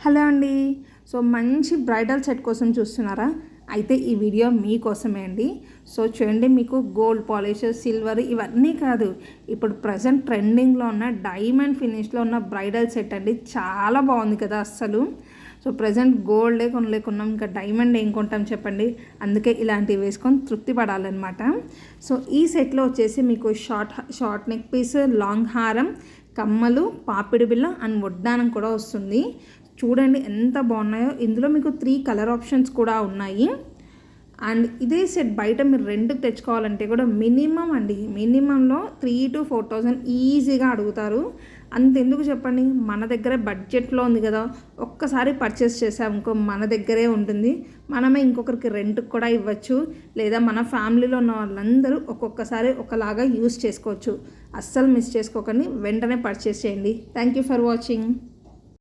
Hello అండి. So మంచి bridal set కోసం చూస్తున్నారా? అయితే ఈ వీడియో మీకోసమే అండి. సో చూడండి, మీకు గోల్డ్ పాలిష్, సిల్వర్ ఇవన్నీ కాదు, ఇప్పుడు ప్రజెంట్ ట్రెండింగ్లో ఉన్న డైమండ్ ఫినిష్లో ఉన్న బ్రైడల్ సెట్ అండి. చాలా బాగుంది కదా అస్సలు. సో ప్రజెంట్ గోల్డే కొనలేకున్నాం, ఇంకా డైమండ్ ఏం కొంటాం చెప్పండి. అందుకే ఇలాంటివి వేసుకొని తృప్తి పడాలన్నమాట. సో ఈ సెట్లో వచ్చేసి మీకు షార్ట్ నెక్ పీస్, లాంగ్ హారం, కమ్మలు, పాపిడి బిళ్ళ అండ్ వడ్డానం కూడా వస్తుంది. చూడండి ఎంత బాగున్నాయో. ఇందులో మీకు 3 కలర్ ఆప్షన్స్ కూడా ఉన్నాయి. అండ్ ఇదే సెట్ బయట మీరు రెంట్కి తెచ్చుకోవాలంటే కూడా మినిమంలో 3,000 to 4,000 ఈజీగా అడుగుతారు. అంతెందుకు చెప్పండి, మన దగ్గరే బడ్జెట్లో ఉంది కదా, ఒక్కసారి పర్చేస్ చేసామనుకో మన దగ్గరే ఉంటుంది. మనమే ఇంకొకరికి రెంట్కి కూడా ఇవ్వచ్చు, లేదా మన ఫ్యామిలీలో ఉన్న వాళ్ళందరూ ఒక్కొక్కసారి ఒకలాగా యూస్ చేసుకోవచ్చు. అస్సలు మిస్ చేసుకోకండి, వెంటనే పర్చేస్ చేయండి. Thank you for watching.